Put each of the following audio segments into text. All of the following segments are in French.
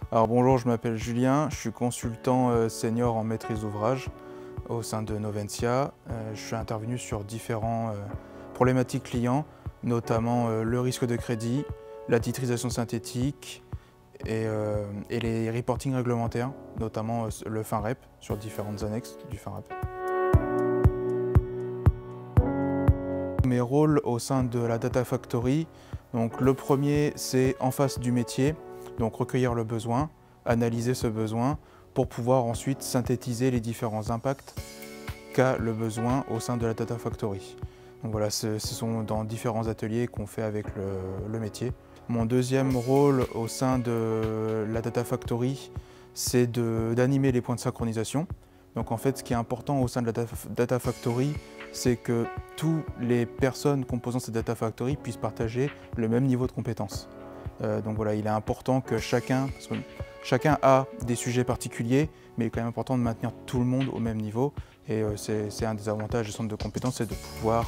Alors bonjour, je m'appelle Julien, je suis consultant senior en maîtrise d'ouvrage au sein de Noventia. Je suis intervenu sur différentes problématiques clients, notamment le risque de crédit, la titrisation synthétique et les reporting réglementaires, notamment le FinRep sur différentes annexes du FinRep. Mes rôles au sein de la Data Factory, donc le premier c'est en face du métier, donc recueillir le besoin, analyser ce besoin pour pouvoir ensuite synthétiser les différents impacts qu'a le besoin au sein de la Data Factory. Donc voilà, ce sont dans différents ateliers qu'on fait avec le métier. Mon deuxième rôle au sein de la Data Factory, c'est d'animer les points de synchronisation. Donc en fait, ce qui est important au sein de la Data Factory, c'est que toutes les personnes composant cette Data Factory puissent partager le même niveau de compétences. Donc voilà, il est important que chacun a des sujets particuliers, mais il est quand même important de maintenir tout le monde au même niveau. Et c'est un des avantages du centre de compétences, c'est de pouvoir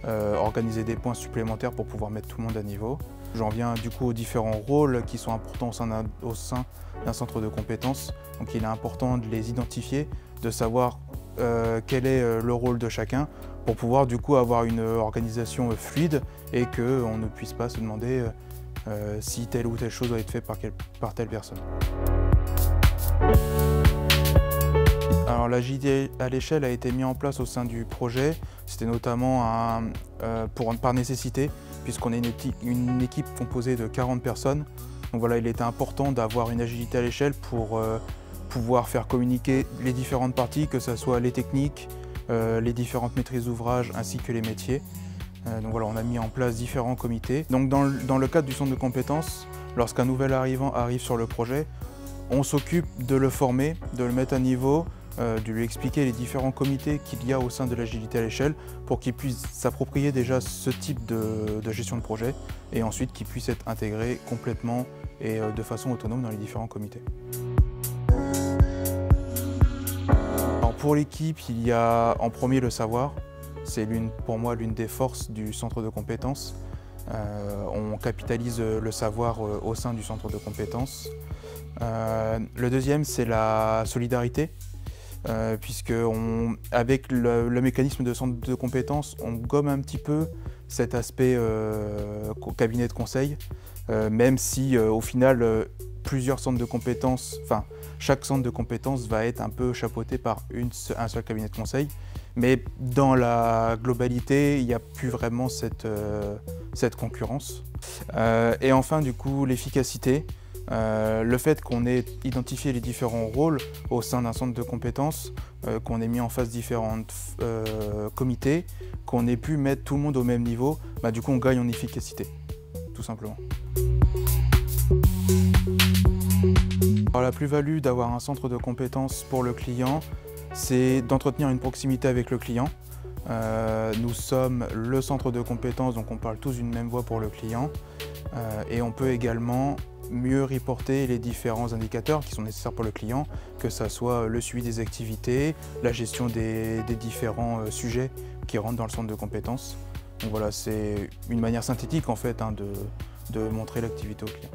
organiser des points supplémentaires pour pouvoir mettre tout le monde à niveau. J'en viens du coup aux différents rôles qui sont importants au sein d'un centre de compétences. Donc il est important de les identifier, de savoir quel est le rôle de chacun pour pouvoir du coup avoir une organisation fluide et qu'on ne puisse pas se demander si telle ou telle chose doit être faite par telle personne. Alors l'agilité à l'échelle a été mis en place au sein du projet. C'était notamment par nécessité, puisqu'on est une équipe composée de 40 personnes. Donc voilà, il était important d'avoir une agilité à l'échelle pour pouvoir faire communiquer les différentes parties, que ce soit les techniques, les différentes maîtrises d'ouvrage ainsi que les métiers. Donc voilà, on a mis en place différents comités. Donc dans le cadre du centre de compétences, lorsqu'un nouvel arrivant arrive sur le projet, on s'occupe de le former, de le mettre à niveau, de lui expliquer les différents comités qu'il y a au sein de l'agilité à l'échelle pour qu'il puisse s'approprier déjà ce type de gestion de projet et ensuite qu'il puisse être intégré complètement et de façon autonome dans les différents comités. Alors pour l'équipe, il y a en premier le savoir. C'est pour moi l'une des forces du centre de compétences. On capitalise le savoir au sein du centre de compétences. Le deuxième, c'est la solidarité, puisque avec le mécanisme de centre de compétences, on gomme un petit peu cet aspect cabinet de conseil, même si au final, plusieurs centres de compétences, enfin chaque centre de compétences va être un peu chapeauté par un seul cabinet de conseil. Mais dans la globalité, il n'y a plus vraiment cette concurrence. Et enfin, du coup, l'efficacité. Le fait qu'on ait identifié les différents rôles au sein d'un centre de compétences, qu'on ait mis en face différents comités, qu'on ait pu mettre tout le monde au même niveau, du coup on gagne en efficacité, tout simplement. Alors, la plus-value d'avoir un centre de compétences pour le client, c'est d'entretenir une proximité avec le client. Nous sommes le centre de compétences, donc on parle tous d'une même voix pour le client. Et on peut également mieux reporter les différents indicateurs qui sont nécessaires pour le client, que ce soit le suivi des activités, la gestion des différents sujets qui rentrent dans le centre de compétences. Donc voilà, c'est une manière synthétique en fait de montrer l'activité au client.